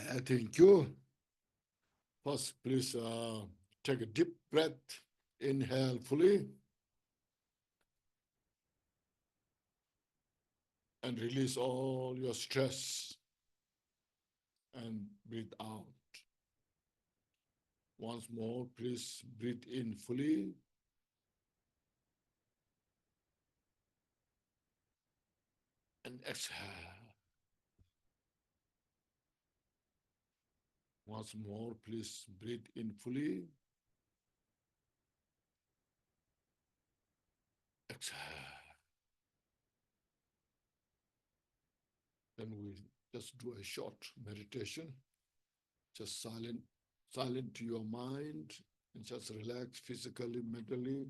Thank you. First, please take a deep breath. Inhale fully and release all your stress and breathe out. Once more, please breathe in fully and exhale. Once more, please breathe in fully. Exhale. Then we just do a short meditation. Just silent to your mind and just relax physically, mentally.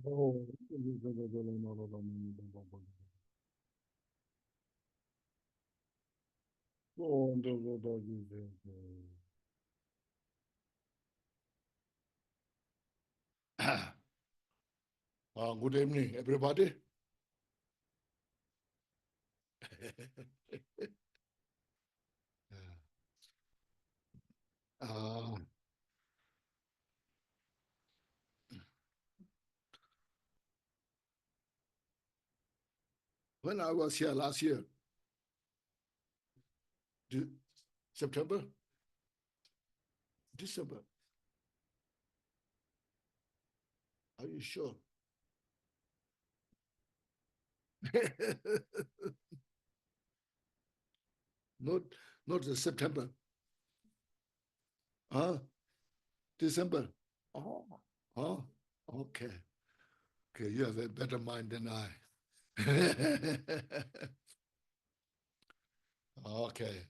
Oh, good evening, everybody. uh, when I was here last year, September, December, are you sure? not, not the September. Huh? December. Oh, oh, okay. Okay, you have a better mind than I. Okay.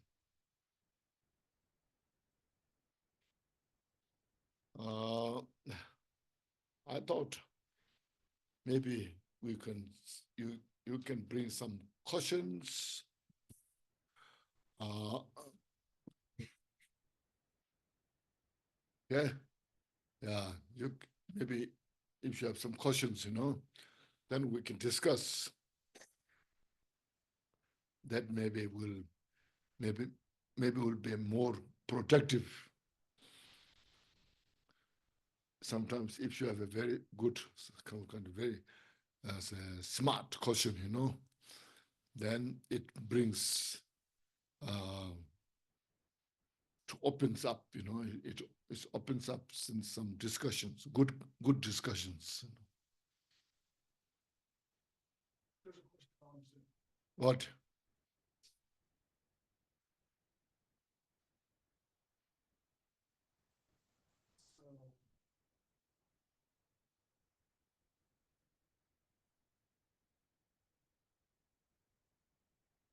Uh, I thought maybe we can you you can bring some cautions. Uh, yeah, yeah. You maybe if you have some cautions, then we can discuss. That maybe maybe will be more productive. Sometimes if you have a very good kind of very smart caution, then it brings to opens up, it opens up some discussions, good discussions. What?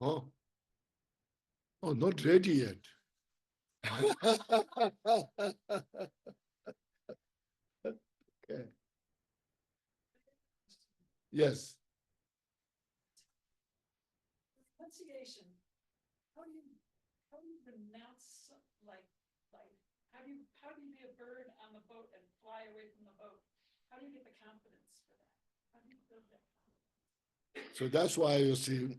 Oh, oh, not ready yet. Okay. Yes. Pronunciation. How do you pronounce like how do you be a bird on the boat and fly away from the boat? How do you get the confidence for that? How do you build that confidence? So that's why you see,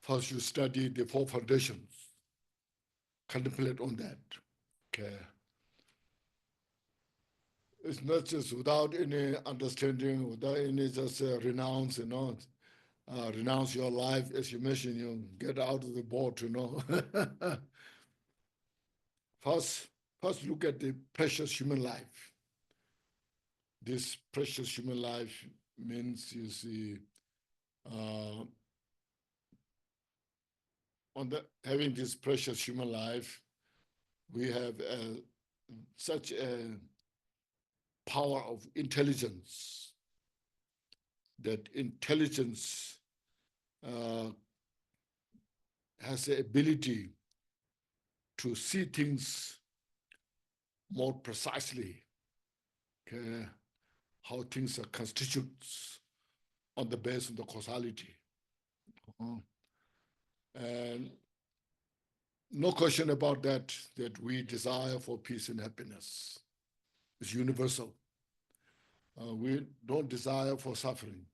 first you study the four foundations, contemplate on that. Okay. It's not just without any understanding, without any just renounce, renounce your life, as you mentioned, get out of the boat, First, first look at the precious human life. This precious human life means, you see, uh, having this precious human life, we have such a power of intelligence, that intelligence has the ability to see things more precisely, okay, how things are constituted on the basis of the causality. And no question about that, that we desire for peace and happiness. It's universal. We don't desire for suffering.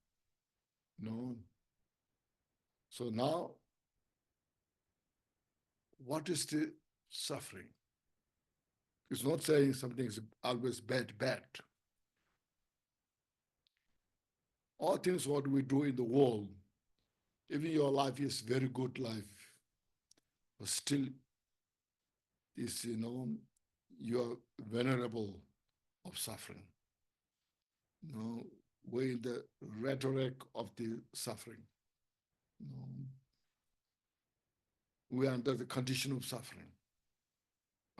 No. So now, what is the suffering? It's not saying something is always bad. All things what we do in the world, even your life is very good life, but still is, you are vulnerable of suffering. We're in the rhetoric of the suffering. We are under the condition of suffering.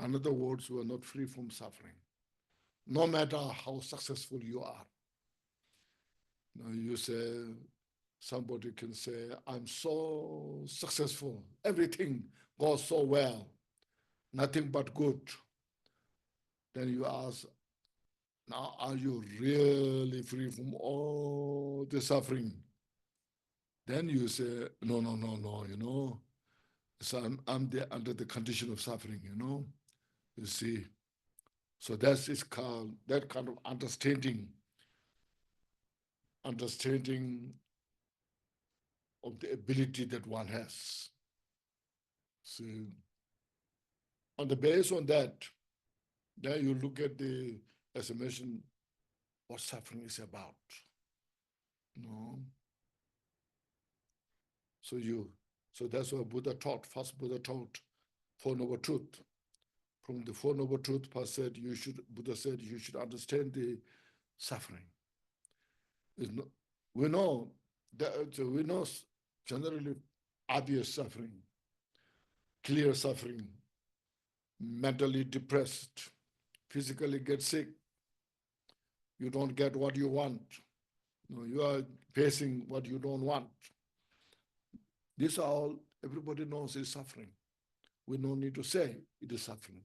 In other words, we are not free from suffering, no matter how successful you are. You say, somebody can say, I'm so successful, everything goes so well, nothing but good. Then you ask, Now, are you really free from all the suffering? Then you say, no, no, no, no, So I'm there under the condition of suffering, You see. So that's is called that kind of understanding of the ability that one has. So on the base on that, then you look at the, as I mentioned, what suffering is about. You know? So so that's what Buddha taught. First Buddha taught Four Noble Truth. From the Four Noble Truth, Buddha said you should understand the suffering. No, we know that we know generally obvious suffering, clear suffering, mentally depressed, physically get sick, you don't get what you want. You are facing what you don't want. This all everybody knows is suffering. We don't need to say it is suffering.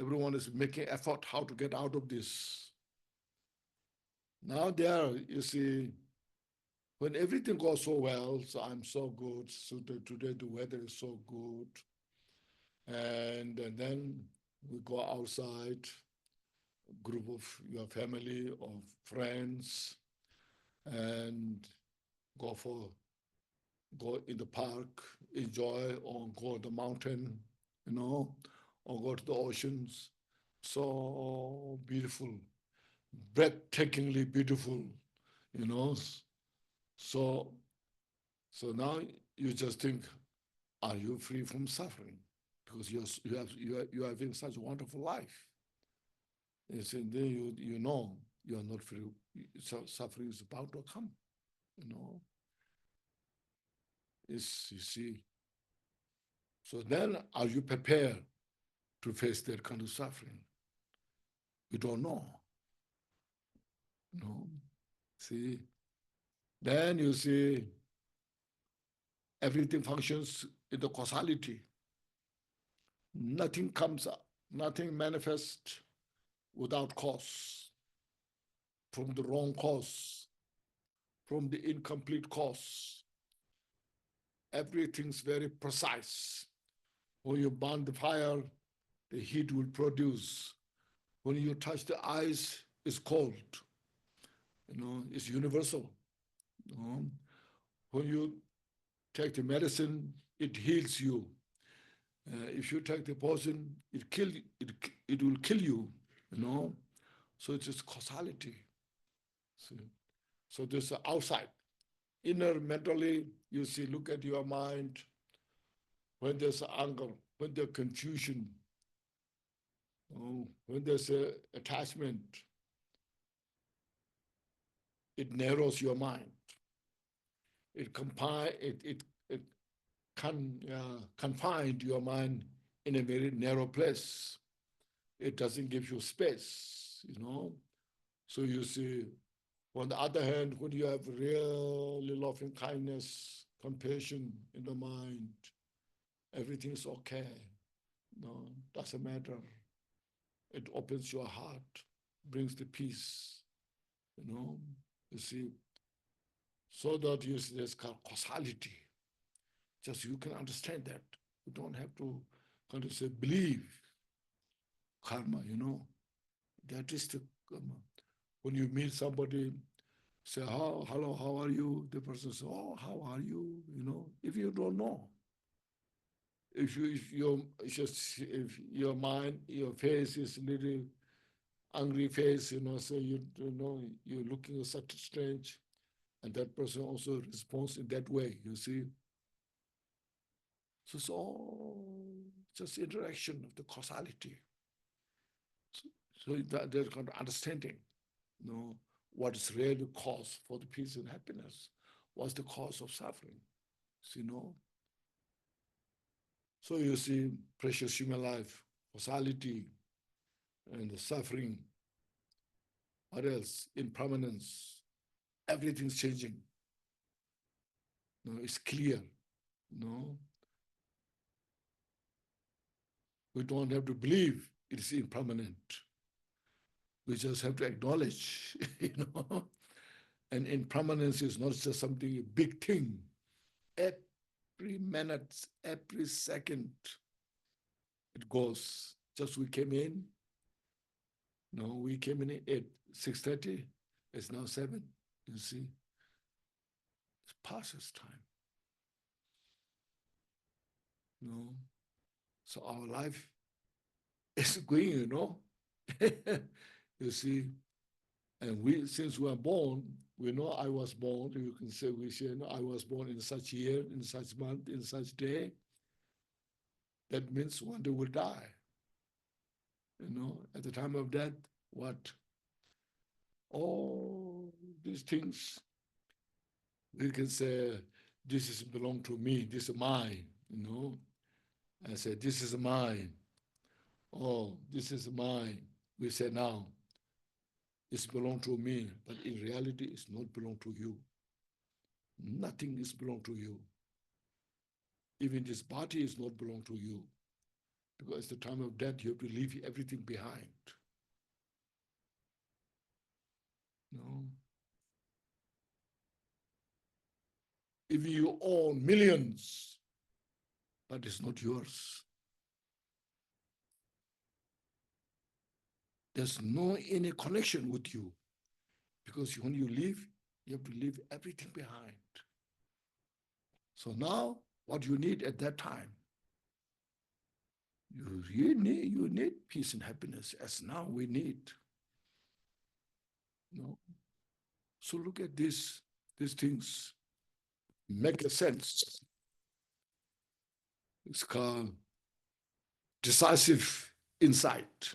Everyone is making effort how to get out of this. Now there, you see, when everything goes so well, so I'm so good, so today the weather is so good, and then we go outside, group of your family or friends, and go go in the park, enjoy, or go to the mountain, or go to the oceans. So beautiful, breathtakingly beautiful, you know. So so now you just think, are you free from suffering? Because you are having such a wonderful life. And so then you know you are not free. So suffering is about to come. You know, it's you see. So then, are you prepared to face that kind of suffering? You don't know. No. See, then you see everything functions in the causality. Nothing comes up, nothing manifests without cause, from the wrong cause, from the incomplete cause. Everything's very precise. When you burn the fire, the heat will produce. When you touch the ice, it's cold. It's universal. You know? When you take the medicine, it heals you. If you take the poison, it will kill you. You know, so it's just causality. See? So there's outside, inner mentally. You see, look at your mind. When there's anger, when there's confusion, when there's attachment, it narrows your mind. It confined your mind in a very narrow place. It doesn't give you space. So you see, on the other hand, when you have really loving kindness, compassion in the mind, everything's okay. No, doesn't matter. It opens your heart, brings the peace, you know, you see, so that you see there's causality. Just you can understand that. You don't have to kind of say believe karma. That is the karma. When you meet somebody, say, hello, how are you? The person says, oh, how are you? If you don't know, if your mind, your face is a little angry face, so you're looking such strange, and that person also responds in that way, you see. So it's all just interaction of the causality. So that there's kind of understanding, what is really cause for the peace and happiness, what's the cause of suffering, So you see, precious human life, causality, and the suffering. What else? Impermanence. Everything's changing. It's clear. No, we don't have to believe it is impermanent. We just have to acknowledge, you know. And impermanence is not just something, a big thing. Every minute, every second, it goes. Just we came in. No, we came in at 6:30. It's now 7. You see, it passes time. No, so our life is going, you know. You see, and we, since we are born, we know I was born. You can say we say, no, I was born in such year, in such month, in such day. That means one day we'll die. You know, at the time of death, what? All these things, we can say, this is belong to me, this is mine, you know. I say, this is mine. Oh, this is mine. We say now, it's belong to me, but in reality, it's not belong to you. Nothing is belong to you. Even this body is not belong to you. Because at the time of death, you have to leave everything behind. No. Even you own millions, but it's not yours. There's no any connection with you. Because when you leave, you have to leave everything behind. So now, what you need at that time, you need peace and happiness, as now we need. No? So look at these things, make a sense. It's called decisive insight,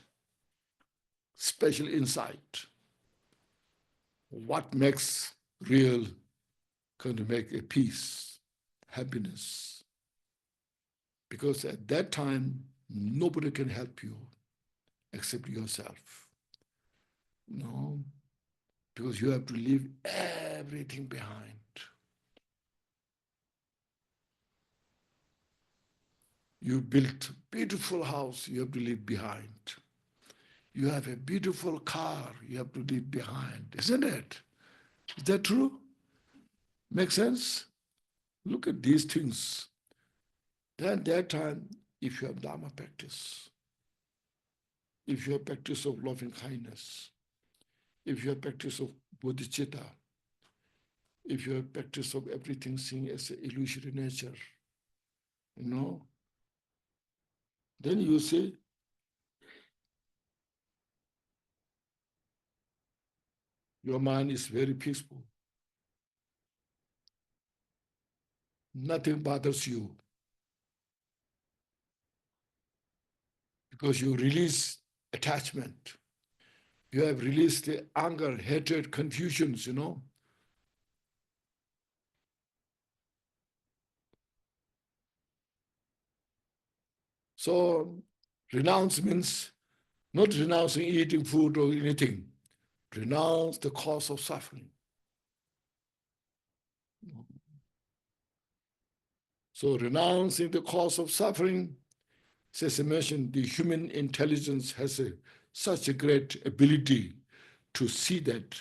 special insight. What makes real, going to make a peace, happiness? Because at that time, nobody can help you except yourself. No, because you have to leave everything behind. You built a beautiful house, you have to leave behind. You have a beautiful car, you have to leave behind, isn't it? Is that true? Make sense? Look at these things. Then at that time, if you have Dharma practice, if you have practice of loving kindness, if you have practice of bodhicitta, if you have practice of everything seen as an illusory nature, you know, then you say, your mind is very peaceful. Nothing bothers you because you release attachment. You have released the anger, hatred, confusions, you know. So renounce means not renouncing eating food or anything. Renounce the cause of suffering. So renouncing the cause of suffering, as I mentioned, the human intelligence has such a great ability to see that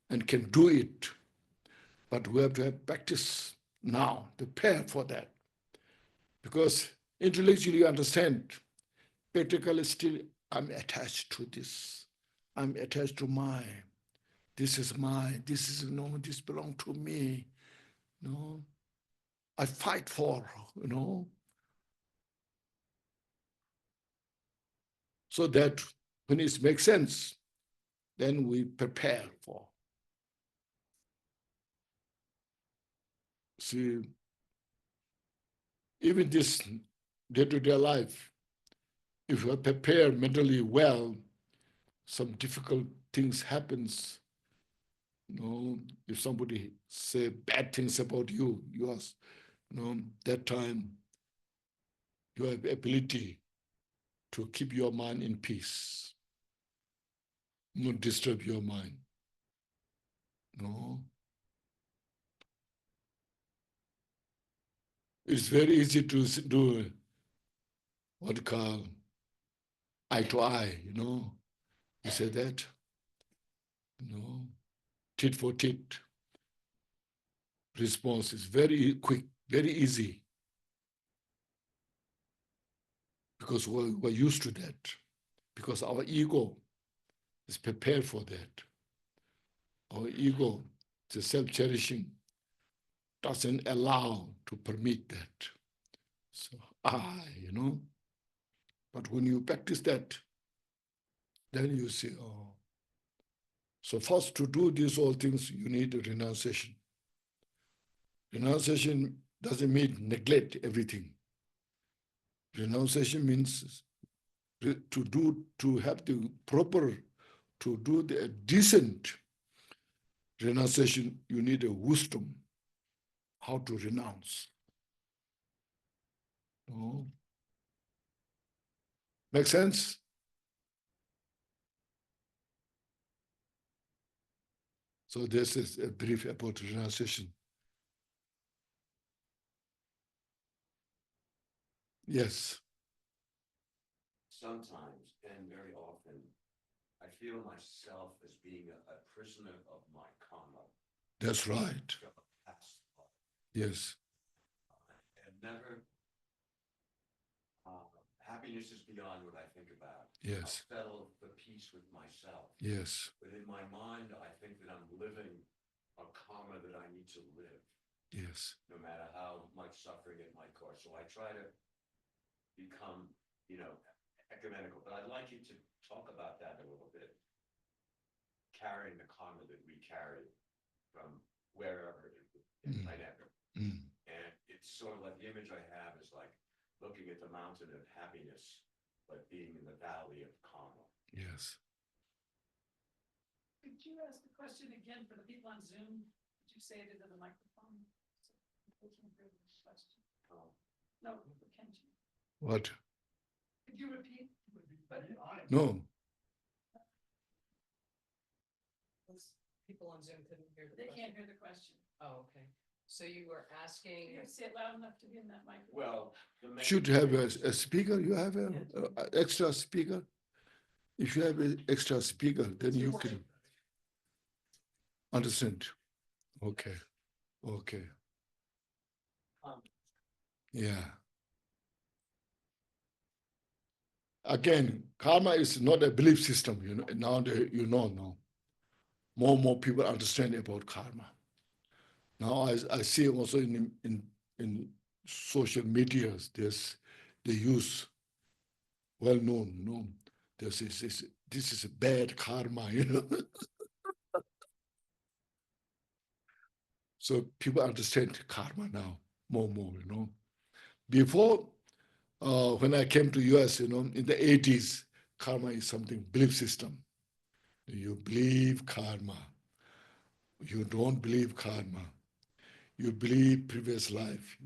and can do it. But we have to have practice now, prepare for that. Because intellectually you understand, practically still, I'm attached to this. I'm attached to mine. This is mine. This is, no, this belongs to me. No, I fight for, you know. So that when it makes sense, then we prepare for. See, even this day-to-day life, if you are prepared mentally well, some difficult things happens. You know, if somebody say bad things about you, you are, you know, that time you have ability to keep your mind in peace, not disturb your mind. No, it's very easy to do what you call eye to eye, you know. You say that? No. Tit for tit. Response is very quick, very easy. Because we're used to that. Because our ego is prepared for that. Our ego, the self-cherishing, doesn't allow to permit that. So but when you practice that, then you see, oh. So first to do these all things, you need a renunciation. Renunciation doesn't mean neglect everything. Renunciation means to have the proper, to do the decent renunciation, you need a wisdom, how to renounce. No? Make sense? So this is a brief about renunciation. Yes. Sometimes, and very often, I feel myself as being a prisoner of my karma. That's right. Yes. And never, happiness is beyond what I think about. Yes. I'll settle for peace with myself. Yes. But in my mind, I think that I'm living a karma that I need to live. Yes. No matter how much suffering it might cause. So I try to become, ecumenical. But I'd like you to talk about that a little bit. Carrying the karma that we carry from wherever in whenever. And it's sort of like the image I have is like looking at the mountain of happiness, but being in the valley of karma. Yes. Could you ask the question again for the people on Zoom? Could you say it into the microphone? So people can hear the question. No, for Khenchen. What? Could you repeat? No. People on Zoom couldn't hear the They question. can't hear the question. Oh, okay. So you were asking, You have to say it loud enough to be in that microphone. Well, Should have a speaker. You have an extra speaker. If you have an extra speaker, then you can understand. Okay. Okay. Yeah. Again, karma is not a belief system. Now now. More and more people understand about karma. Now I see also in social media, they use well known, this is a bad karma, So people understand karma now more and more, Before, when I came to US, in the 80s, karma is something, belief system. You believe karma. You don't believe karma. You believe previous life,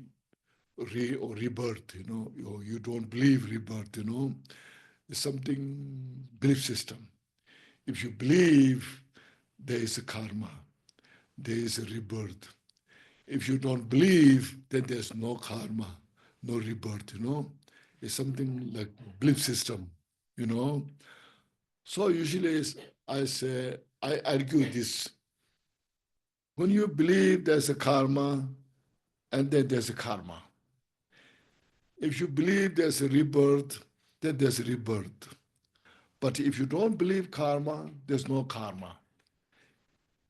or rebirth, you don't believe rebirth, It's something, belief system. If you believe there is a karma, there is a rebirth. If you don't believe, then there's no karma, no rebirth, It's something like belief system, So usually I argue this. When you believe there's a karma, and then there's a karma. If you believe there's a rebirth, then there's a rebirth. But if you don't believe karma, there's no karma.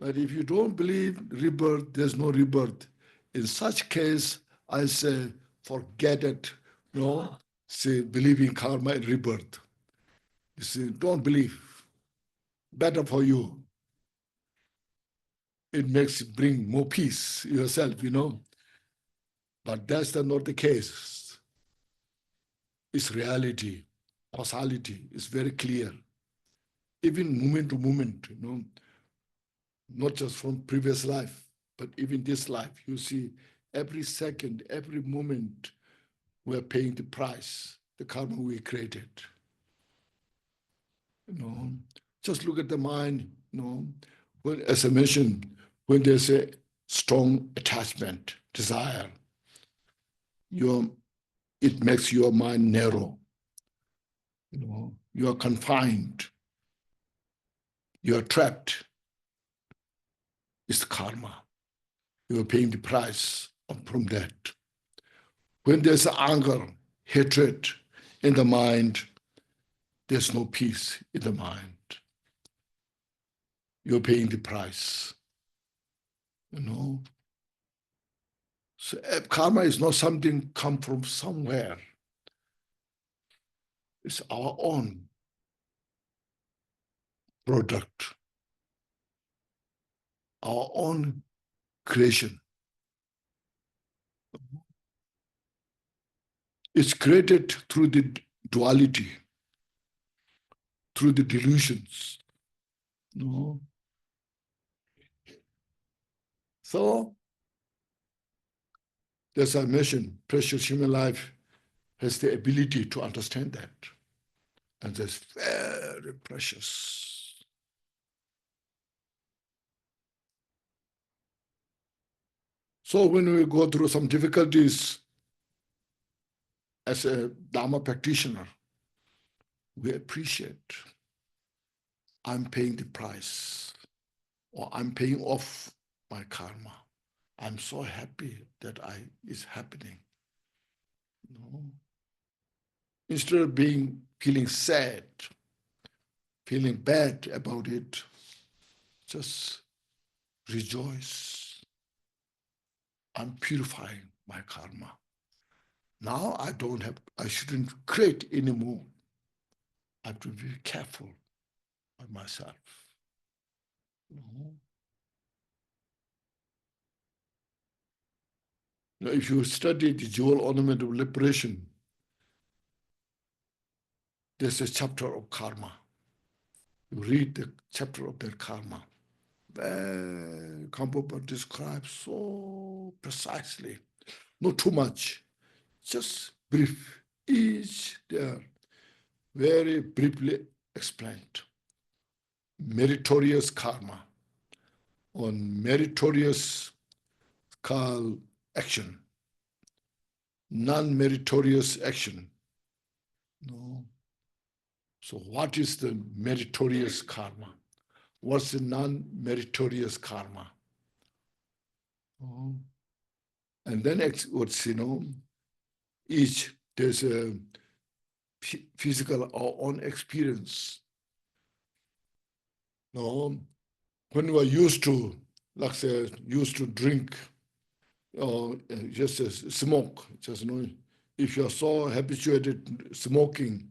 But if you don't believe rebirth, there's no rebirth. In such case, I say, forget it. Say, believe in karma and rebirth. You see, don't believe. Better for you. It bring more peace yourself, But that's not the case. It's reality. Causality is very clear. Even moment to moment, not just from previous life, but even this life. You see, every second, every moment, we're paying the price, the karma we created. Just look at the mind, when, as I mentioned, when there's a strong attachment, desire, it makes your mind narrow. You are confined. You are trapped. It's karma. You are paying the price from that. When there's anger, hatred in the mind, there's no peace in the mind. You're paying the price. You know? So karma is not something come from somewhere. It's our own product, our own creation. It's created through the duality, through the delusions. No. So, as I mentioned, precious human life has the ability to understand that. And that's very precious. So when we go through some difficulties as a Dharma practitioner, we appreciate I'm paying the price, or I'm paying off my karma. I'm so happy that it's happening. No. Instead of feeling sad, feeling bad about it, just rejoice. I'm purifying my karma. Now I shouldn't create anymore. I have to be careful of myself. Now, if you study the jewel ornament of liberation, there's a chapter of karma. You read the chapter of their karma. Kampopa describes so precisely, not too much, just brief. Each there, very briefly explained. Meritorious karma, on meritorious action, non-meritorious action. No. So what is the meritorious karma? What's the non-meritorious karma? Oh. And then what's, each, there's a physical or own experience. No, when we are used to, like say, used to drink or just smoke, just if you're so habituated smoking,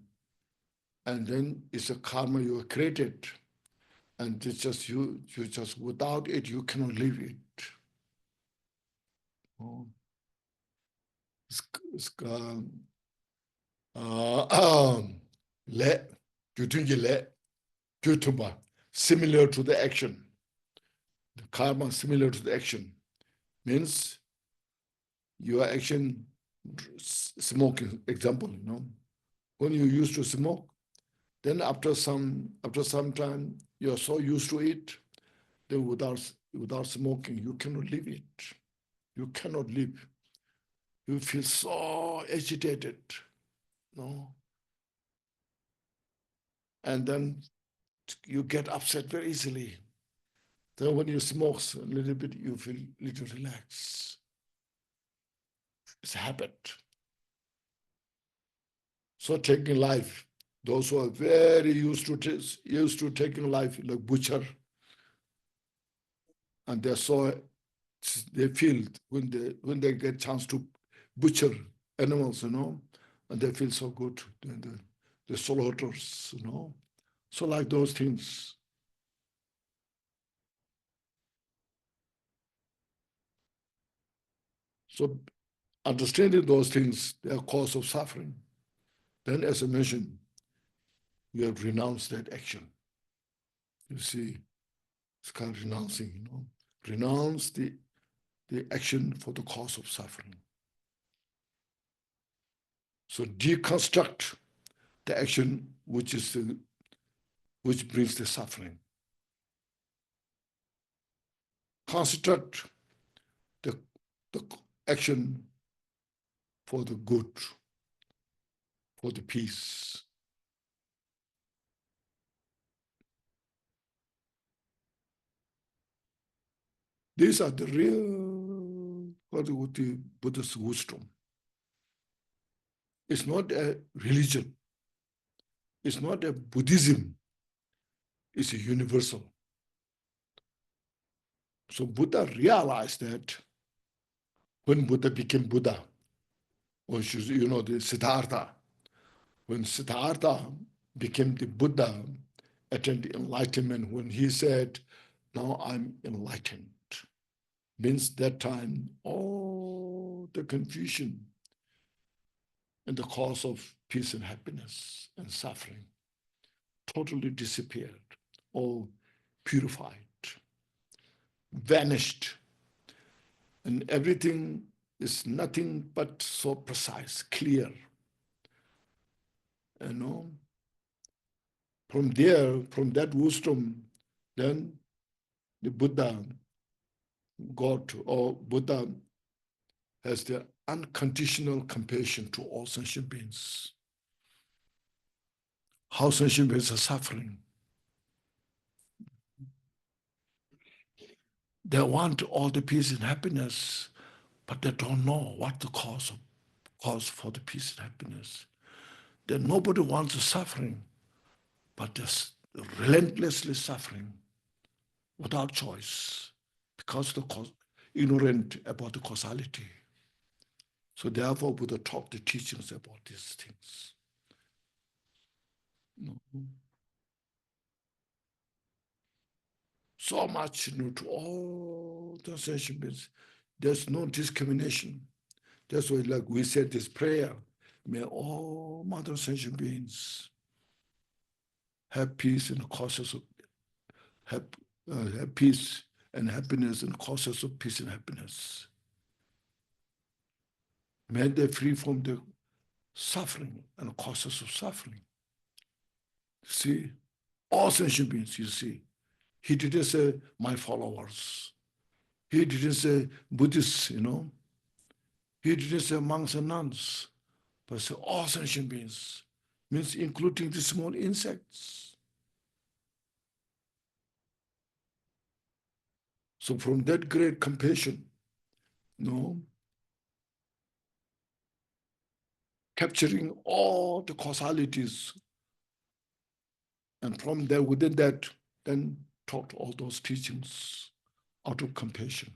and then it's a karma you have created, and it's just you just without it you cannot live it. Oh. Le, similar to the action. The karma similar to the action means your action, smoking example, when you used to smoke, then after some time you're so used to it, then without smoking you cannot live it. You cannot live. You feel so agitated, and then you get upset very easily. Then when you smoke a little bit, you feel a little relaxed. It's a habit. So taking life, those who are very used to taking life like butcher, and they feel when they get chance to butcher animals, and they feel so good. The slaughters, So like those things. So understanding those things, they are cause of suffering. Then, as I mentioned, you have renounced that action. You see, it's called renouncing, Renounce the action for the cause of suffering. So deconstruct the action which brings the suffering. Construct the action for the good, for the peace. These are the real the Buddhist wisdom. It's not a religion. It's not a Buddhism. It's a universal. So Buddha realized that when Buddha became Buddha, or the Siddhartha, when Siddhartha became the Buddha, attained enlightenment, when he said, now I'm enlightened, means that time all the confusion and the cause of peace and happiness and suffering totally disappeared, or purified, vanished, and everything is nothing but so precise, clear. From there, from that wisdom, then the Buddha got, or Buddha has the unconditional compassion to all sentient beings. How sentient beings are suffering. They want all the peace and happiness, but they don't know what the cause for the peace and happiness. Then nobody wants the suffering, but just relentlessly suffering without choice because ignorant about the causality. So therefore, Buddha taught the teachings about these things. So much to all the sentient beings. There's no discrimination. That's why, like we said, this prayer, may all mother sentient beings have peace and causes of have peace and happiness and causes of peace and happiness. May they free from the suffering and causes of suffering. See, all sentient beings, you see. He didn't say my followers. He didn't say Buddhists, He didn't say monks and nuns, but say all sentient beings, means including the small insects. So from that great compassion, capturing all the causalities, and from there, within that, then taught all those teachings out of compassion.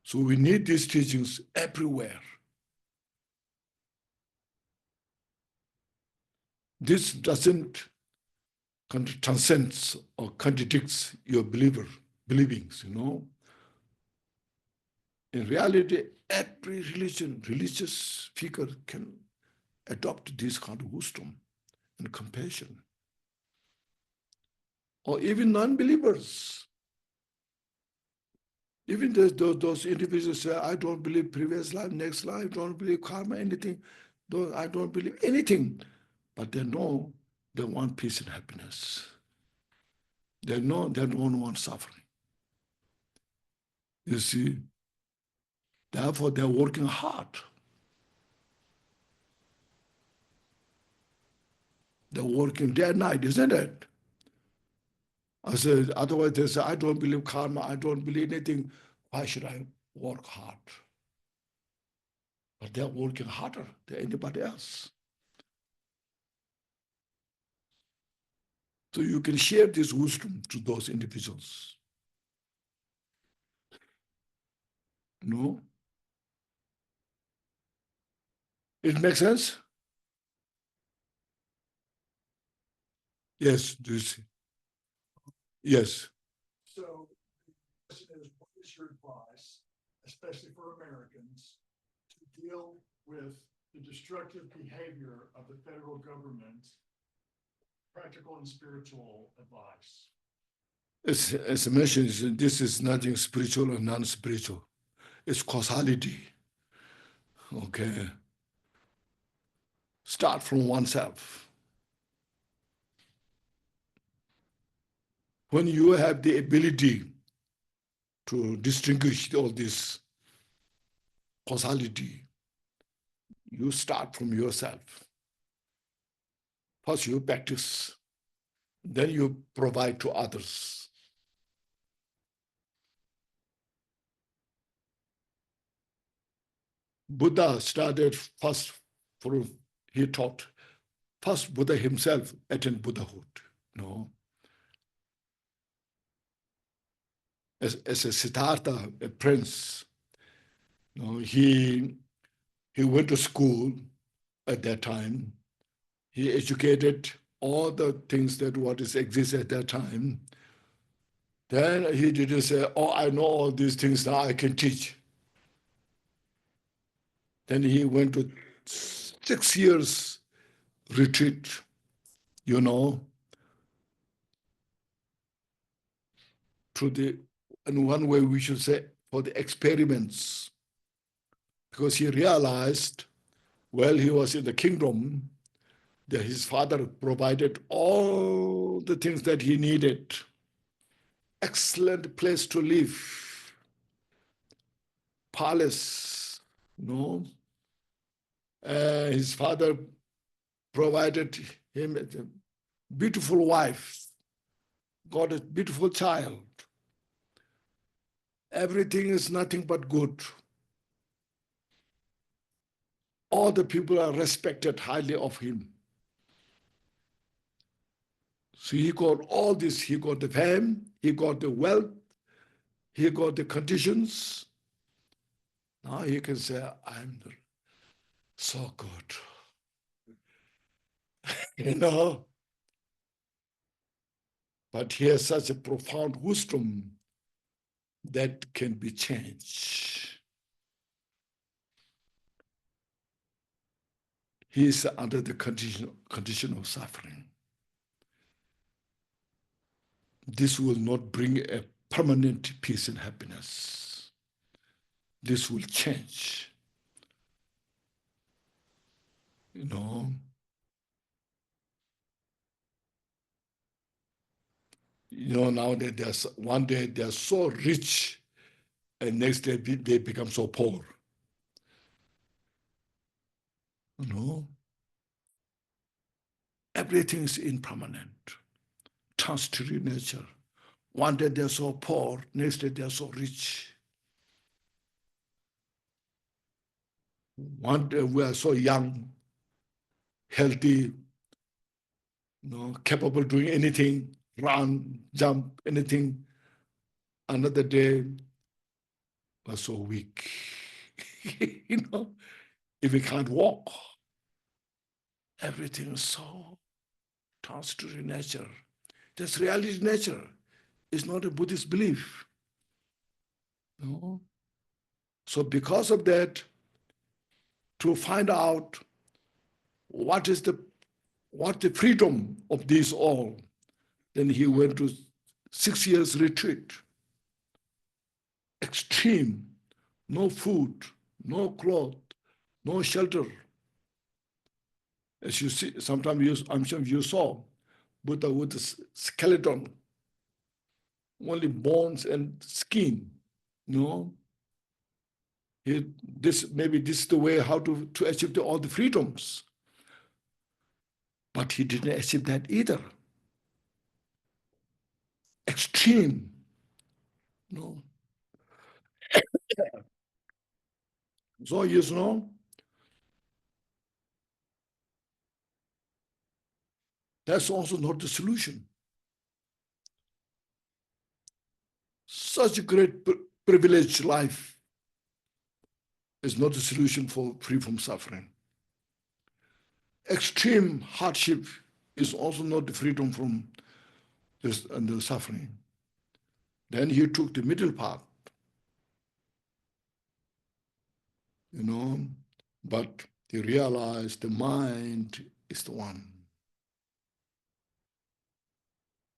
So we need these teachings everywhere. This doesn't transcend or contradicts your believings, In reality, every religious figure can adopt this kind of wisdom and compassion. Or even non-believers. Even those individuals say, I don't believe previous life, next life, don't believe karma, anything. I don't believe anything. But they know they want peace and happiness. They know they don't want suffering. You see, therefore they're working hard. They're working day and night, isn't it? I said, otherwise they say, I don't believe karma, I don't believe anything. Why should I work hard? But they're working harder than anybody else. So you can share this wisdom to those individuals. No? It makes sense? Yes, do you see? Yes. So the question is, what is your advice, especially for Americans, to deal with the destructive behavior of the federal government, practical and spiritual advice? As I mentioned, this is nothing spiritual or non-spiritual. It's causality. Okay. Start from oneself. When you have the ability to distinguish all this causality, you start from yourself. First, you practice then you provide to others. Buddha started first, he taught, first Buddha himself attained Buddhahood. No, as a Siddhartha, a prince, no, he went to school at that time. He educated all the things that what is exists at that time. Then he didn't say, "Oh, I know all these things now. I can teach." Then he went to 6 years retreat. You know, through the, in one way we should say, for the experiments, because he realized while he was in the kingdom that his father provided all the things that he needed. Excellent place to live, palace, no. His father provided him a beautiful wife, got a beautiful child. Everything is nothing but good. All the people are respected highly of him. So he got all this. He got the fame, he got the wealth, he got the conditions. Now he can say, I'm so good. You know? But he has such a profound wisdom that can be changed. He is under the condition of suffering. This will not bring a permanent peace and happiness. This will change. You know, now that there's one day they're so rich, and next day they become so poor. You know, everything is impermanent, transitory nature. One day they're so poor, next day they're so rich. One day we are so young, healthy, capable of doing anything, run, jump, anything. Another day we're so weak. If we can't walk, everything is so transitory nature. That's reality nature. It's not a Buddhist belief. No. So because of that, to find out what the freedom of these all, then he went to 6 years retreat. Extreme, no food, no cloth, no shelter. As you see, sometimes I'm sure you saw Buddha with a skeleton, only bones and skin. No, this is the way how to achieve all the freedoms. But he didn't achieve that either. Extreme, no. So that's also not the solution. Such a great privileged life is not the solution for free from suffering. Extreme hardship is also not the freedom from this and the suffering. Then he took the middle path, but he realized the mind is the one.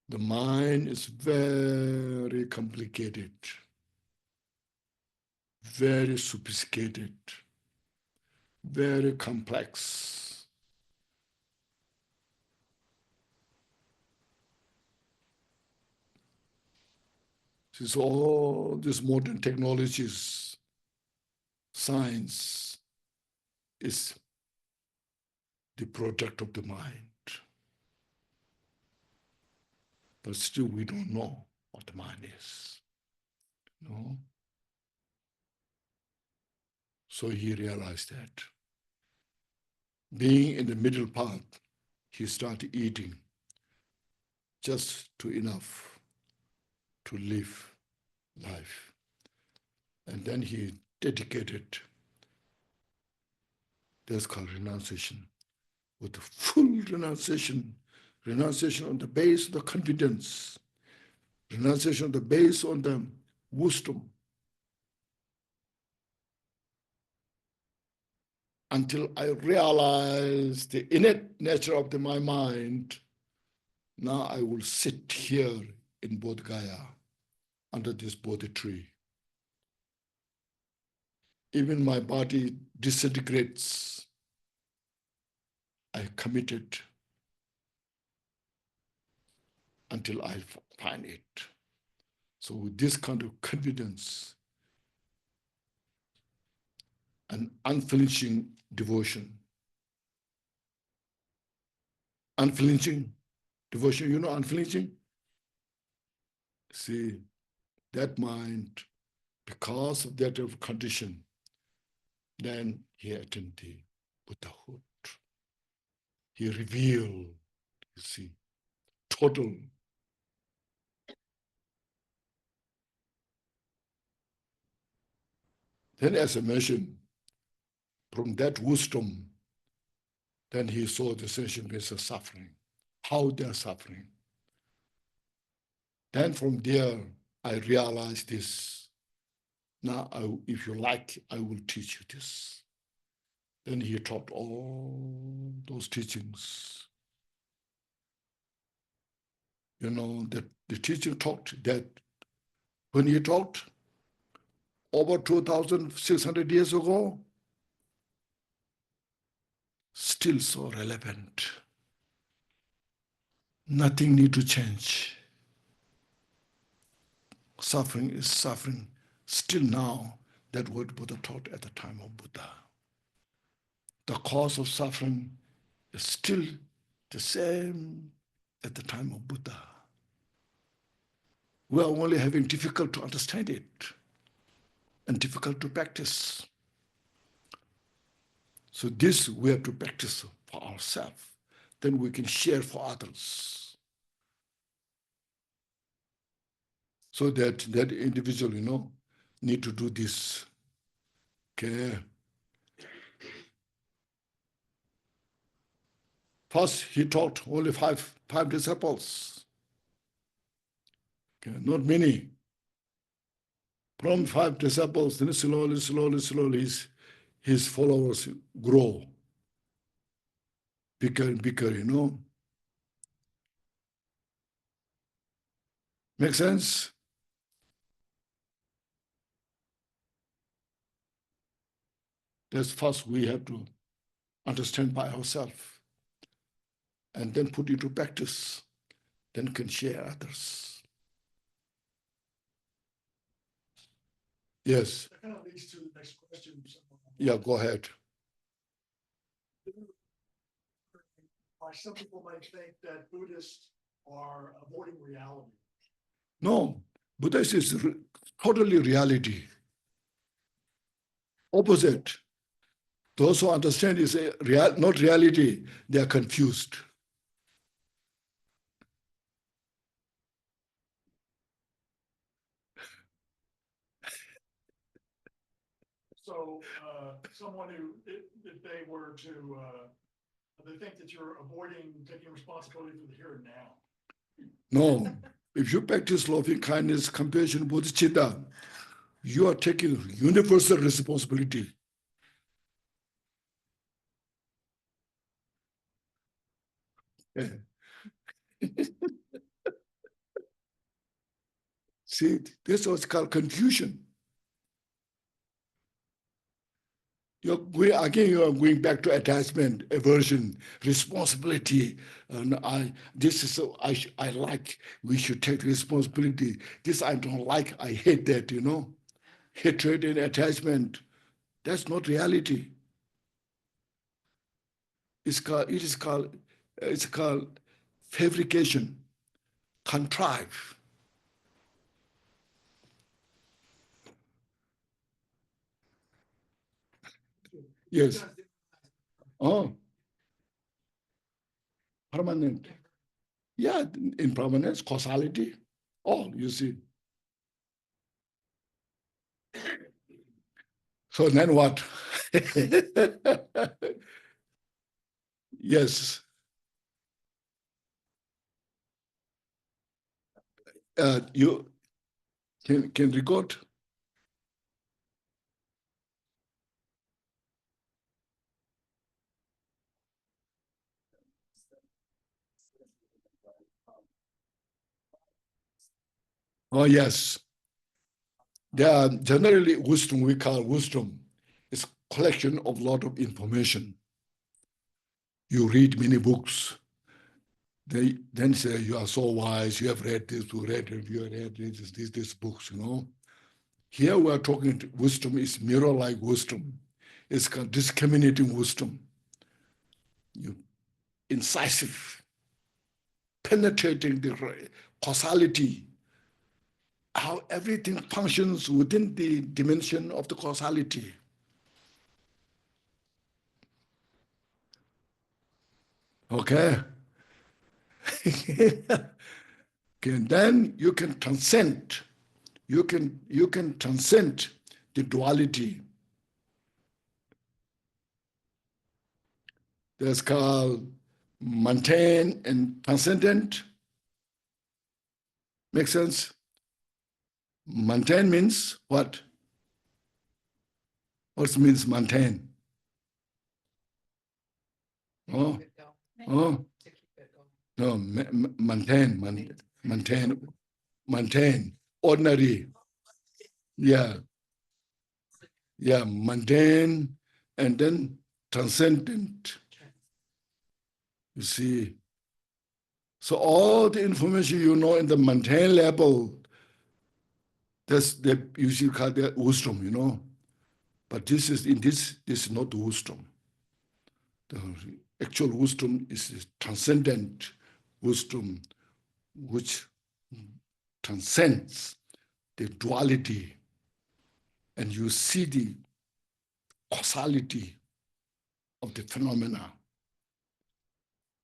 The mind is very complicated, very sophisticated, very complex. Since all these modern technologies, science is the product of the mind. but still we don't know what the mind is. No. So he realized that. Being in the middle path, he started eating just to enough to live life. And then he dedicated, that's called renunciation, with the full renunciation on the base of the confidence, renunciation on the base on the wisdom, until I realized the innate nature of my mind. Now I will sit here in Bodh Gaya under this Bodhi tree. Even my body disintegrates. I committed until I find it. So with this kind of confidence and unflinching devotion, unflinching devotion, you know, unflinching? See, that mind, because of that condition, then he attained the Buddhahood. He revealed, you see, total. Then, as I mentioned, from that wisdom, then he saw the sensation beings of suffering, how they're suffering. Then from there, I realized this. Now, if you like, I will teach you this. Then he taught all those teachings. You know, that the teacher taught that when he taught over 2,600 years ago, still so relevant. Nothing need to change. Suffering is suffering still now, that what Buddha taught at the time of Buddha. The cause of suffering is still the same at the time of Buddha. We are only having difficult to understand it and difficult to practice. So this we have to practice for ourselves. Then we can share for others. So that individual, you know, need to do this. Okay. First, he taught only five disciples. Okay, not many. From 5 disciples, then slowly, his followers grow. Bigger and bigger, you know. Make sense? That's first we have to understand by ourselves and then put it to practice, then can share others. Yes. That kind of leads to the next question. Yeah, go ahead. Why some people might think that Buddhists are avoiding reality. No, Buddhist is totally reality. Opposite. Those who understand is not reality, they are confused. So someone who, if they were to, they think that you're avoiding taking responsibility for the here and now. No, if you practice loving kindness, compassion, bodhicitta, you are taking universal responsibility. Yeah. See, this was called confusion. You are going back to attachment, aversion, responsibility. And I like, we should take responsibility. This I don't like, I hate that, you know. Hatred and attachment, that's not reality. It's called fabrication. contrive. Yes. Oh, permanent. Yeah, impermanence, causality, all you see. So then what? Yes. You can record. Oh, yes. There are generally wisdom, we call wisdom. It's collection of lot of information. You read many books. They then say, you are so wise, you have read this, you read it, you have read these books, you know. Here we are talking wisdom is mirror-like wisdom. It's discriminating wisdom. You incisive, penetrating the causality, how everything functions within the dimension of the causality. Okay. And then you can transcend. You can transcend the duality. That's called maintain and transcendent. Make sense? Maintain means what? What means maintain? To Oh, keep it going, oh, to keep it going. no, maintain. Ordinary, yeah, yeah, mundane, and then transcendent. You see, so all the information you know in the mundane level, that's the you should call that wisdom, you know. But this is not wisdom. The actual wisdom is transcendent wisdom, which transcends the duality, and you see the causality of the phenomena.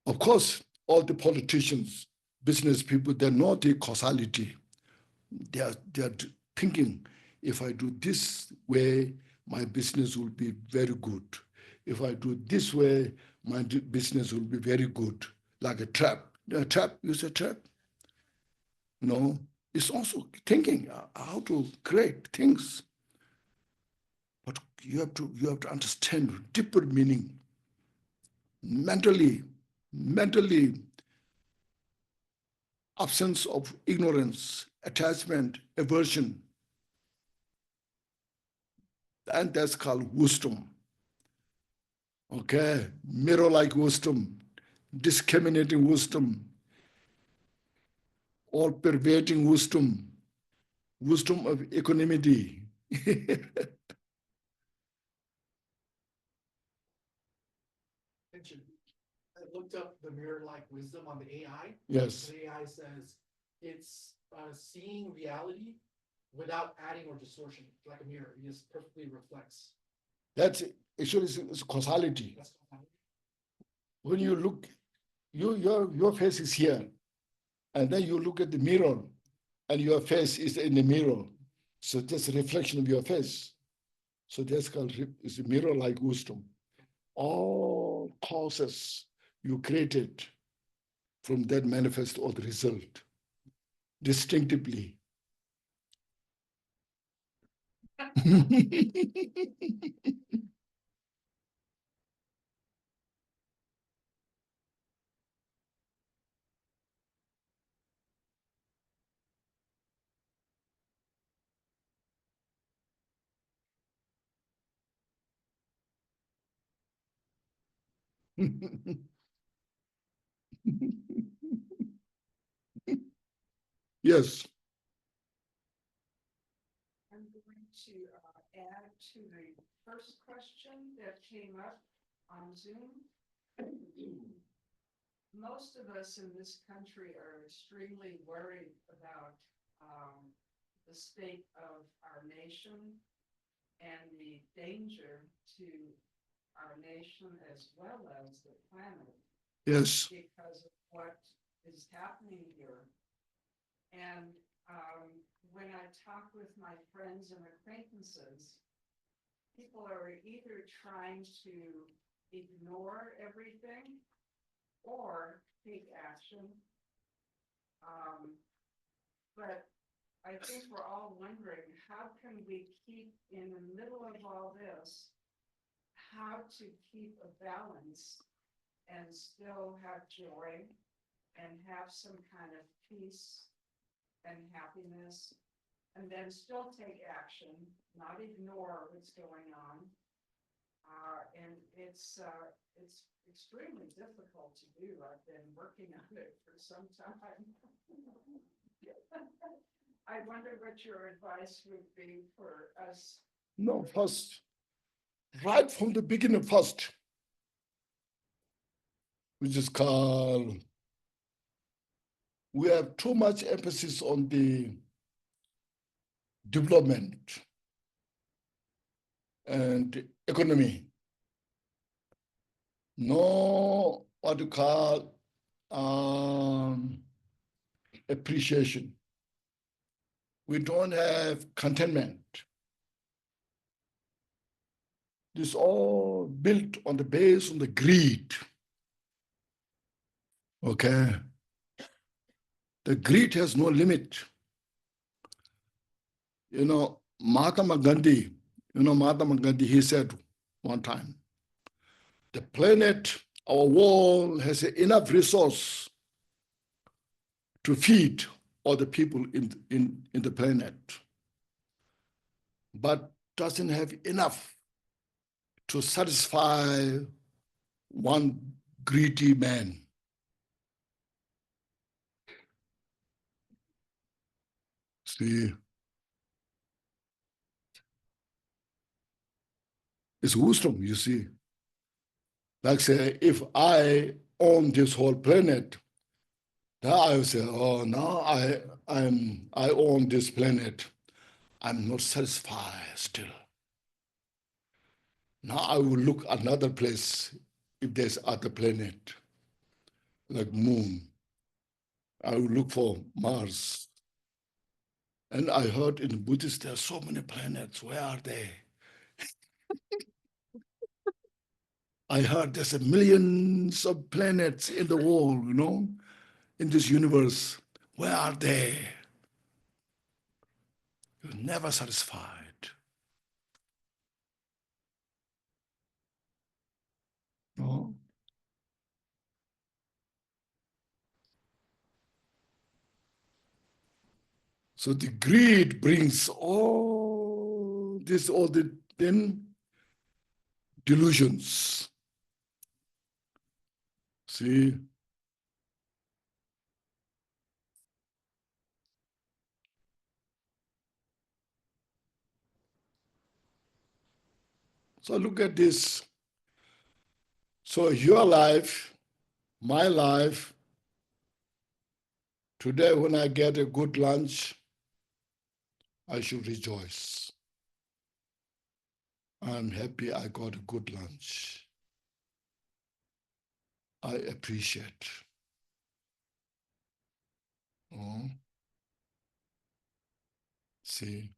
Of course, all the politicians, business people, they know the causality. They are thinking, if I do this way, my business will be very good. If I do this way, my business will be very good. Like a trap. A trap, use a trap. No, it's also thinking how to create things. But you have to understand deeper meaning. Mentally, absence of ignorance, attachment, aversion, and that's called wisdom. Okay, mirror-like wisdom, discriminating wisdom, all-pervading wisdom, wisdom of equanimity. I looked up the mirror-like wisdom on the AI. Yes, The AI says it's seeing reality without adding or distortion, like a mirror. It just perfectly reflects. that's actually it's causality. That's When you look, your face is here, and then you look at the mirror, and your face is in the mirror. So that's a reflection of your face. So that's called is a mirror-like wisdom. All causes you created from that manifest or the result distinctively. Yes. I'm going to add to the first question that came up on Zoom. most of us in this country are extremely worried about the state of our nation and the danger to our nation as well as the planet Yes. because of what is happening here. And when I talk with my friends and acquaintances, people are either trying to ignore everything or take action. But I think we're all wondering, how can we keep in the middle of all this, how to keep a balance and still have joy and have some kind of peace and happiness, and then still take action, not ignore what's going on. And it's extremely difficult to do. I've been working on it for some time. I wonder what your advice would be for us. No, first, right from the beginning, first, we just call, we have too much emphasis on the development and economy. No, what you call appreciation. We don't have contentment. This all built on the base on the greed. Okay. The greed has no limit. You know, Mahatma Gandhi, he said one time, the planet, our world has enough resource to feed all the people in the planet, but doesn't have enough to satisfy one greedy man. See, it's wisdom, you see. Like say, if I own this whole planet, then I will say, oh, now I own this planet. I'm not satisfied still. Now I will look another place if there's other planet, like moon. I will look for Mars. And I heard in Buddhist, there are so many planets. Where are they? I heard there's millions of planets in the world, in this universe. Where are they? You're never satisfied. No? So the greed brings all the then delusions. See? So look at this. So your life, my life, today when I get a good lunch, I should rejoice. I'm happy I got a good lunch. I appreciate. Oh, see.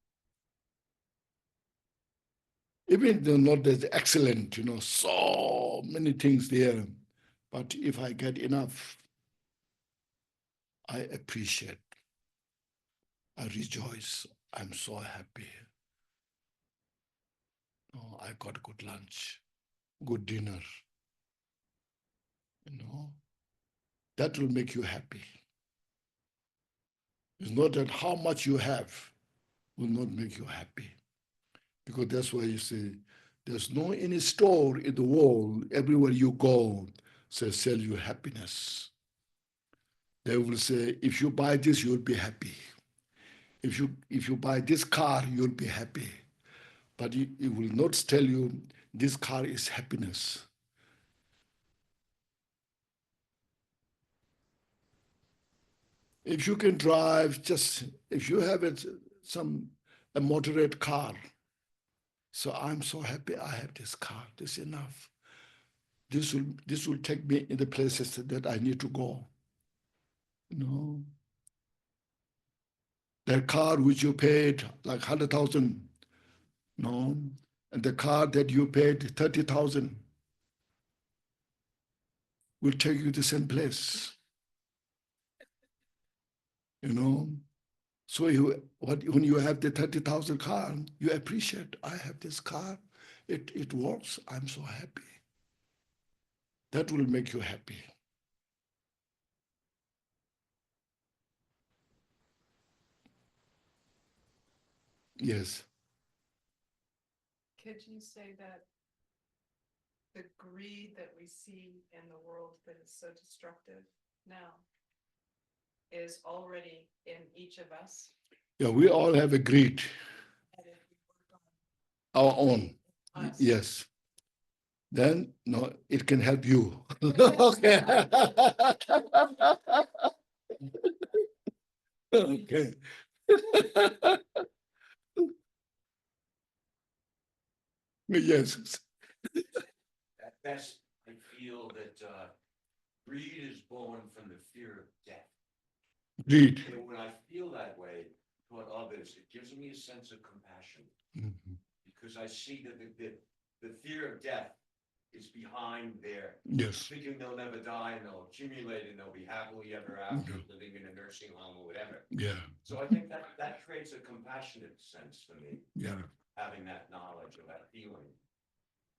Even though not as excellent, so many things there. But if I get enough, I appreciate. I rejoice. I'm so happy. Oh, I got good lunch, good dinner. That will make you happy. It's not that how much you have will not make you happy. Because that's why you say, there's no any store in the world, everywhere you go, sell you happiness. They will say, if you buy this, you'll be happy. If you buy this car, you'll be happy. But it will not tell you this car is happiness. if you can drive, just if you have a moderate car. So I'm so happy I have this car. This is enough. This will take me in the places that I need to go. You know, that car which you paid like 100,000, no, and the car that you paid 30,000 will take you to the same place. You know, so when you have the 30,000 car, you appreciate. I have this car. It works. I'm so happy. That will make you happy. Yes. Could you say that the greed that we see in the world that is so destructive now is already in each of us? Yeah, we all have a greed, And if we work on our own. us, Yes. Then no, it can help you. Okay. Okay. Yes. At best, I feel that greed is born from the fear of death. Greed. And when I feel that way toward others, it gives me a sense of compassion Mhm. because I see that the fear of death is behind their Yes. thinking they'll never die and they'll accumulate and they'll be happily ever after living in a nursing home or whatever. Yeah. So I think that creates a compassionate sense for me, Yeah. having that knowledge or that feeling.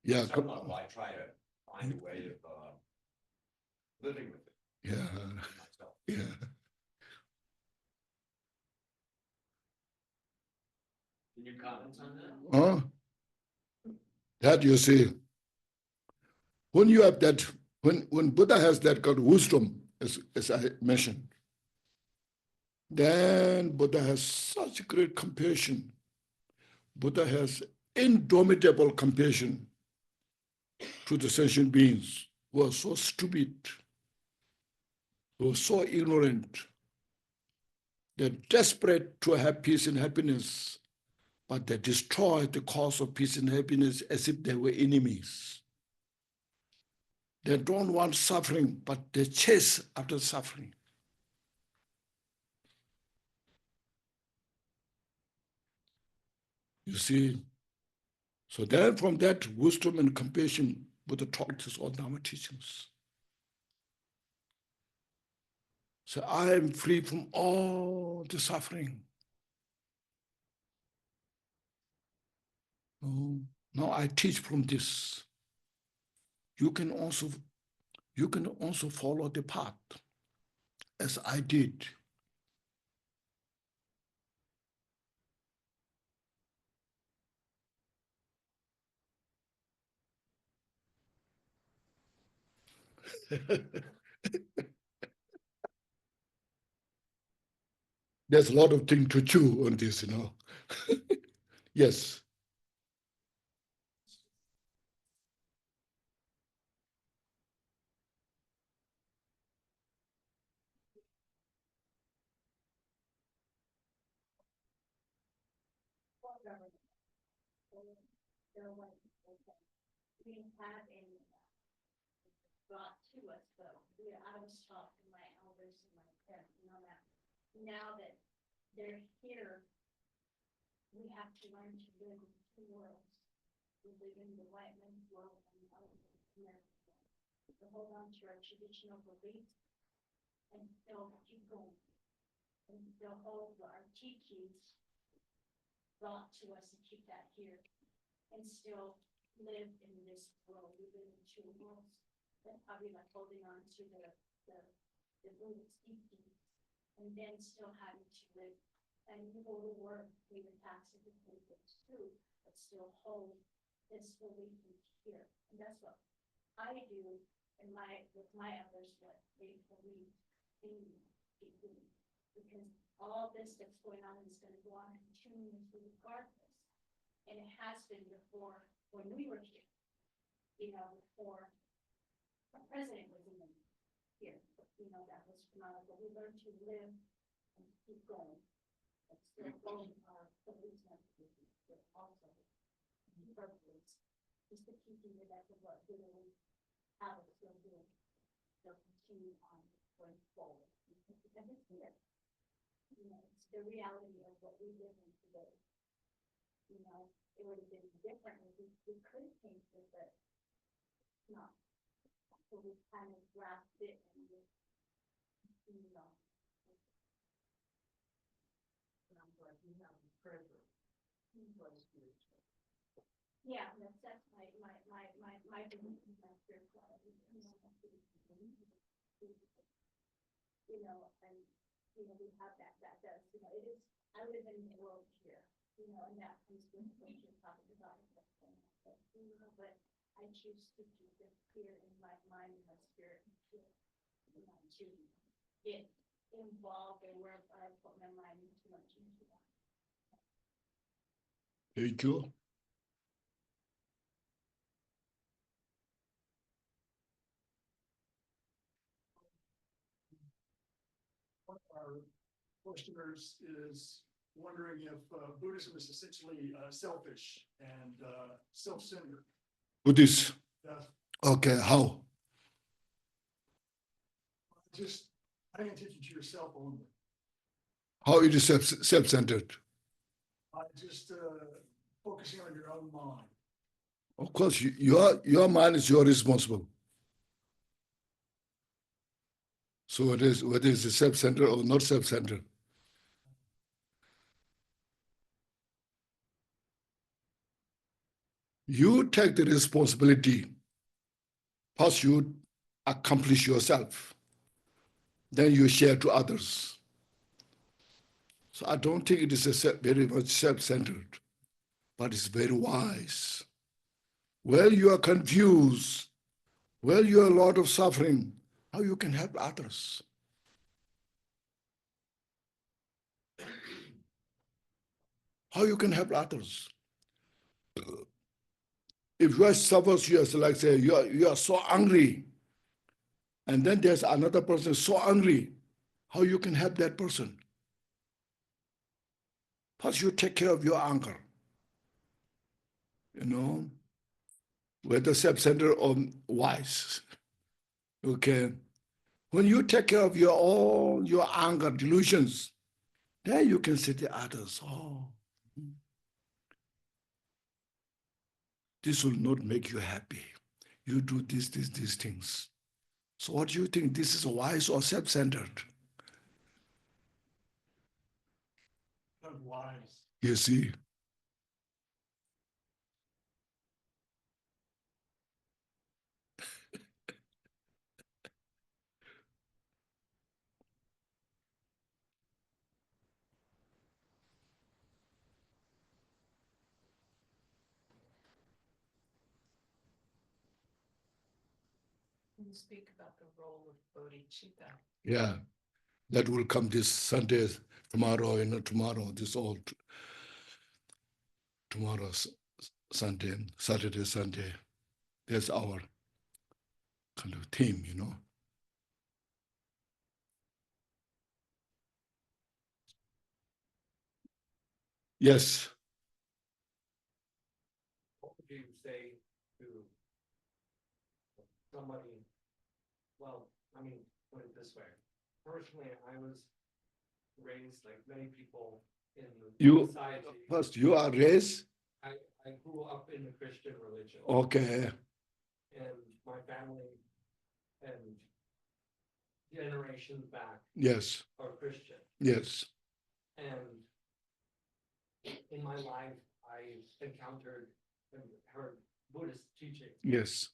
Yeah. At some level, I try to find a way of living with it Yeah. myself. Yeah. Can you comment on that? Huh? That you see, when you have that, when Buddha has that kind of wisdom, as I mentioned, then Buddha has such great compassion. Buddha has indomitable compassion to the sentient beings who are so stupid, who are so ignorant. They're desperate to have peace and happiness, but they destroy the cause of peace and happiness as if they were enemies. They don't want suffering, but they chase after suffering. You see, so then from that wisdom and compassion, Buddha taught us all Dharma teachings. So I am free from all the suffering. Oh, now I teach from this. You can also follow the path as I did. There's a lot of things to chew on this, Yes. We have a brought to us though. I was taught from my elders and my parents, that now that they're here, we have to learn to live in two worlds. We live in the white man's world and the other American world. To hold on to our traditional beliefs and still keep going. And still hold our teachings brought to us and keep that here. And still live in this world. We live in two worlds. That probably like holding on to the Buddhist teachings and then still having to live and go to work, pay the taxes and pay things too, but still hold this belief here. And that's what I do in with my others, what they believe in because all this that's going on is going to go on continuously regardless. And it has been before when we were here, before the president was even here, that was phenomenal. But we learned to live and keep going. And still going our police messages, but also purpose, just to keep you with that, what really how it's still doing. They'll continue on going forward. Because it's here. You know, it's the reality of what we live in today. You know, it would have been different if we could have changed it, but no. So we kind of grasped it and just, you know. And I'm glad you have the treasure. What is spiritual? Yeah, that's my belief in my spirituality. You know, and, you know, we have that does, you know, it is, I live in the world here, you know, and that comes with what you're talking about. You know, but I choose to keep it clear in my mind and my spirit. You know, to get involved in where I put my mind too much into that. Thank you. One of our questioners is wondering if Buddhism is essentially selfish and self-centered. Buddhist. That's Okay, how? just paying attention to yourself only. How it is self-centered? Just focusing on your own mind. Of course, your mind is your responsible. So it is whether it's self-centered or not self-centered. You take the responsibility. First, you accomplish yourself. Then you share to others. So I don't think it is very much self-centered, but it's very wise. Well, you are confused. Well, you are a lot of suffering. How you can help others? How you can help others? If you are suffering, you are like say you are so angry, and then there's another person so angry, how you can help that person? First, you take care of your anger. You know, whether self-centered or wise. Okay, when you take care of all your anger delusions, then you can see the others. Oh, this will not make you happy. You do these things. So what do you think? This is wise or self-centered? Wise. You see? You speak about the role of bodhicitta. Yeah, that will come this Sunday, tomorrow, tomorrow, tomorrow, Sunday, Saturday, Sunday. That's our kind of theme, Yes. What would you say to somebody? Well, I mean, put it this way. Personally, I was raised like many people in You society. first, you are raised. I grew up in the Christian religion. Okay. And my family and generations back Yes. are Christian. Yes. And in my life, I encountered and heard Buddhist teaching. Yes.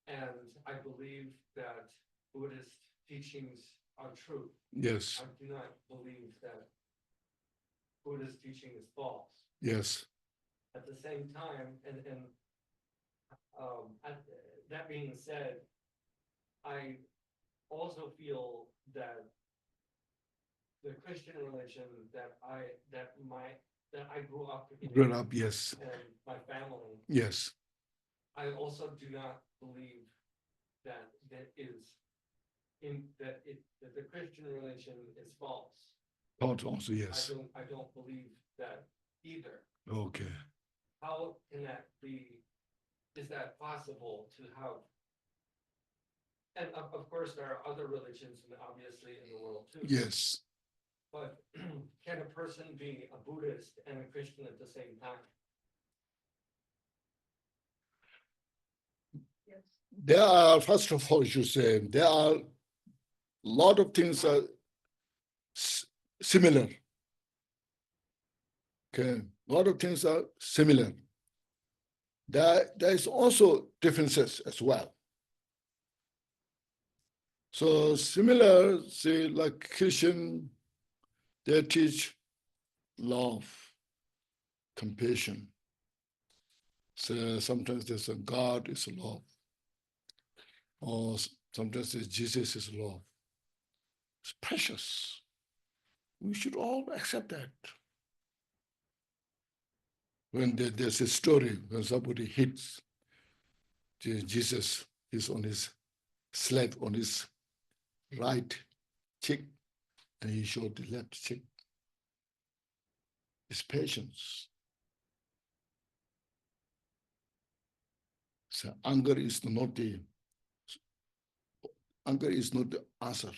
And I believe that Buddhist teachings are true. Yes. I do not believe that Buddhist teaching is false. Yes. At the same time, that being said, I also feel that the Christian religion that I grew up in, Grown up, yes. and my family, Yes. I also do not believe that that is that the Christian religion is false. Thought also, yes. I don't believe that either. Okay. How can that be? Is that possible to have? And of course, there are other religions, and obviously in the world too. Yes. But can a person be a Buddhist and a Christian at the same time? Yes. There are, first of all, you should say, there are a lot of things are similar. Okay, a lot of things are similar. There is also differences as well. So similar, say like Christian, they teach love, compassion. So sometimes they say God is love, or sometimes they say Jesus is love. It's precious. We should all accept that. When there's a story, when somebody hits Jesus, is on his slap on his right cheek, and he showed the left cheek. It's patience. So anger is not the answer.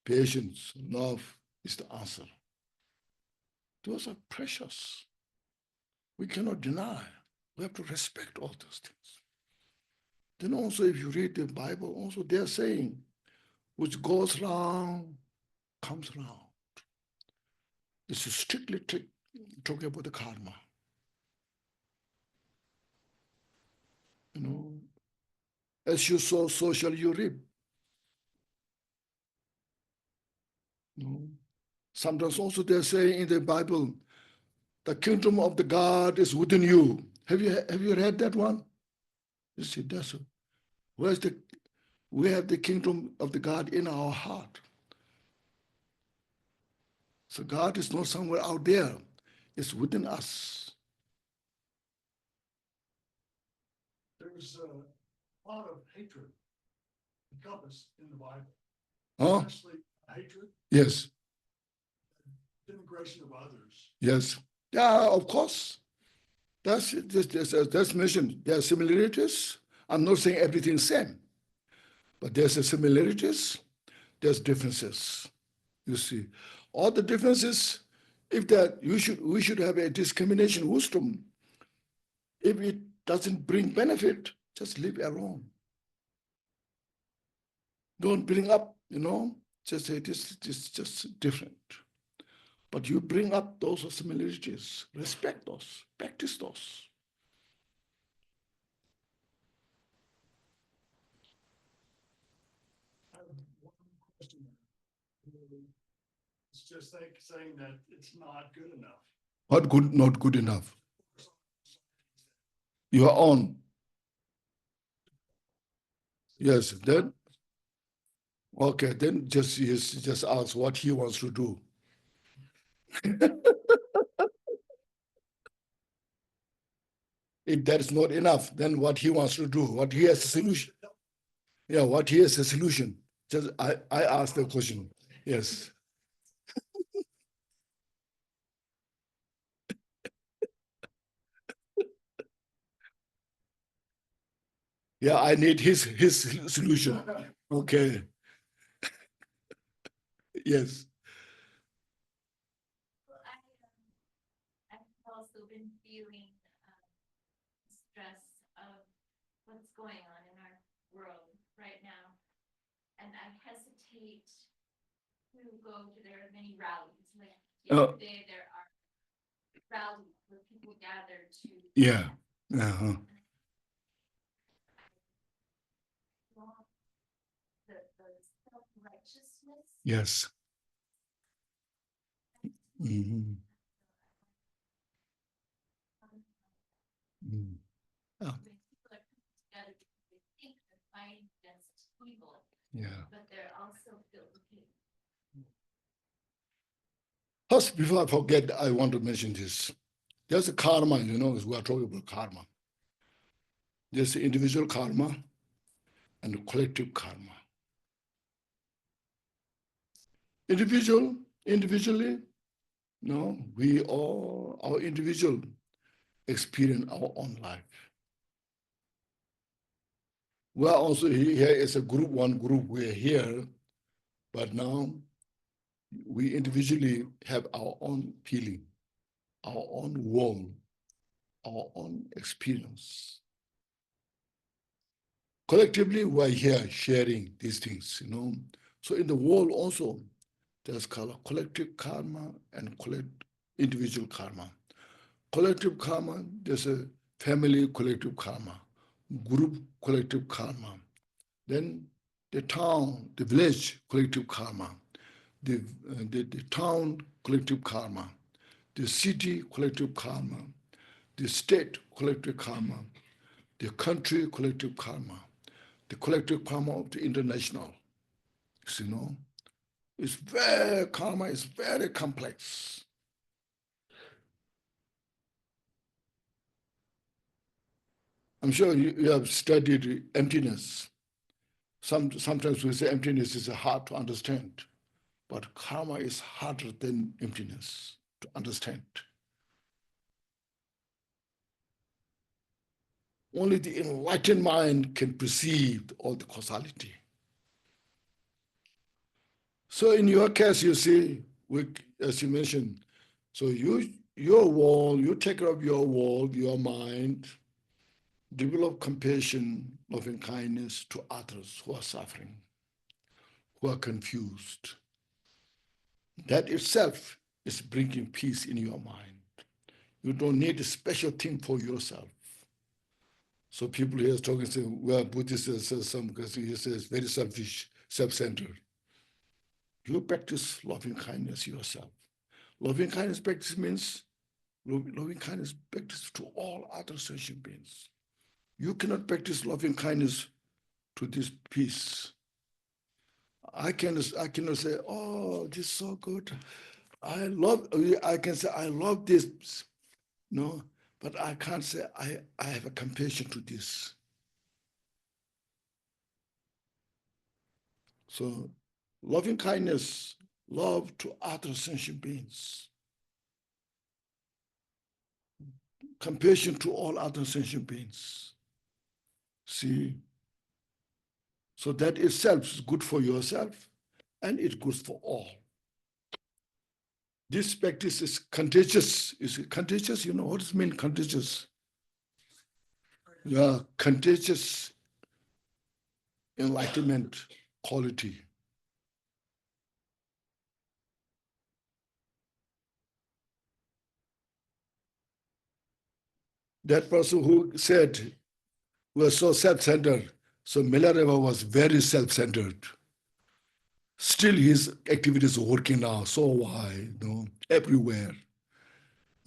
Patience, love is the answer. Those are precious. We cannot deny. We have to respect all those things. Then also, if you read the Bible, also they're saying, which goes round, comes round. This is strictly talking about the karma. You know, as you sow, so shall you reap. You know, sometimes also they're saying in the Bible, the kingdom of the God is within you. Have you read that one? You see, that's we have the kingdom of the God in our heart. So God is not somewhere out there; it's within us. There's a lot of hatred encompassed in the Bible, Huh? especially hatred, Yes, denigration of others. yes. Yeah, of course. That's mentioned. There are similarities. I'm not saying everything's same, but there's a similarities, there's differences. You see, all the differences, if that we should have a discrimination wisdom. If it doesn't bring benefit, just leave it alone. Don't bring up, just say this is just different. But you bring up those similarities, respect those, practice those. I have one question. It's just like saying that it's not good enough. What good, not good enough? Your own. Yes, then, okay, then just ask what he wants to do. If that is not enough, then what he wants to do, what he has a solution. Yeah, what he has a solution. Just I asked the question. Yes. Yeah, I need his solution. Okay. Yes. Well, I've also been feeling stress of what's going on in our world right now. And I hesitate to go to, there are many rallies, like yesterday there are rallies where people gather to. Yeah. Uh-huh. The self-righteousness. Yes. Mhm. Mm. Oh, When people are coming together because they think they're fighting against evil, yeah. but they're also filled with hate. First, before I forget, I want to mention this. There's a karma, as we are talking about karma. There's the individual karma and the collective karma. Individually, no, we all, our individual experience our own life. We are also here as a group, one group, we're here, but now we individually have our own feeling, our own world, our own experience. Collectively, we're here sharing these things, So in the world also, there's collective karma and individual karma. Collective karma, there's a family collective karma, group collective karma. Then the town, the village collective karma, the town collective karma, the city collective karma, the state collective karma, the country collective karma, the collective karma of the international. Karma is very complex. I'm sure you have studied emptiness. Sometimes we say emptiness is hard to understand, but karma is harder than emptiness to understand. Only the enlightened mind can perceive all the causality. So in your case, you see, as you mentioned, so your world, you take care of your world, your mind, develop compassion, loving kindness to others who are suffering, who are confused. That itself is bringing peace in your mind. You don't need a special thing for yourself. So people here talking, say, well, Buddhist says some, because he says very selfish, self-centered. You practice loving kindness yourself. Loving kindness practice means loving kindness practice to all other sentient beings. You cannot practice loving kindness to this peace. I cannot say, oh, this is so good. I can say, I love this. No, but I can't say, I have a compassion to this. So loving kindness, love to other sentient beings. Compassion to all other sentient beings. See? So that itself is good for yourself and it's good for all. This practice is contagious. Is it contagious? You know what does it mean, contagious? Yeah, contagious enlightenment quality. That person who said we are so self-centered, so Milarepa was very self-centered. Still his activities are working now, so why? Everywhere.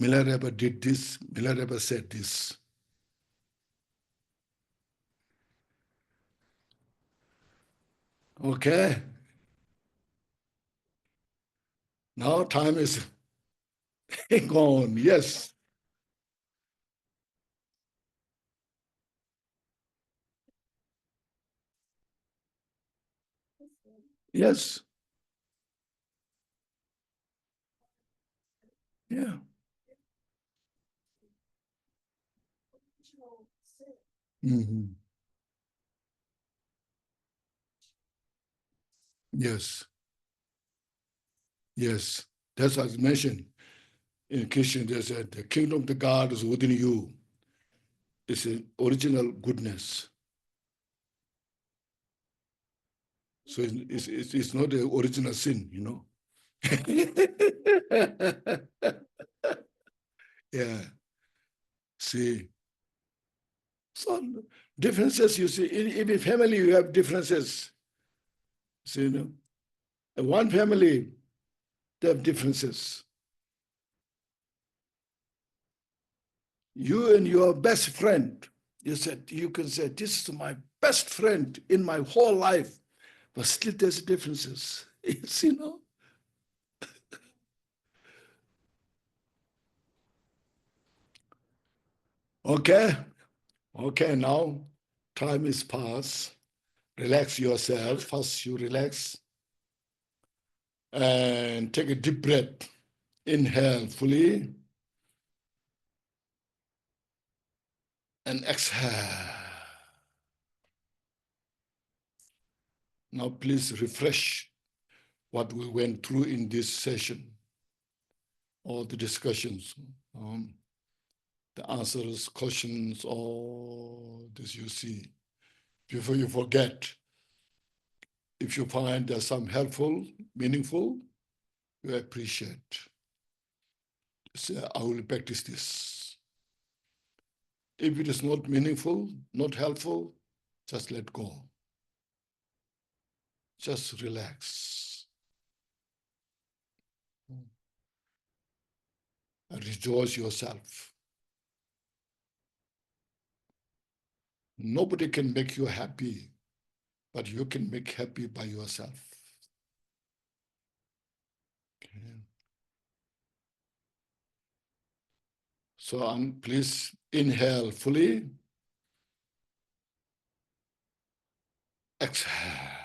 Milarepa did this, Milarepa said this. Okay. Now time is gone. Yes. Yes. Yeah. Mm-hmm. Yes. Yes. That's as mentioned in Christian. They said the kingdom of the God is within you. It's an original goodness. So it's not the original sin, Yeah. See. So differences, you see, in family you have differences. See, In one family, they have differences. You and your best friend, you can say, this is my best friend in my whole life, but still there's differences. Okay. Okay, now time is past. Relax yourself. First you relax. And take a deep breath. Inhale fully. And exhale. Now please refresh what we went through in this session, all the discussions, the answers, questions, all this you see. Before you forget, if you find there's some helpful, meaningful, you appreciate. Say, I will practice this. If it is not meaningful, not helpful, just let go. Just relax. And rejoice yourself. Nobody can make you happy, but you can make happy by yourself. Okay. So please inhale fully. Exhale.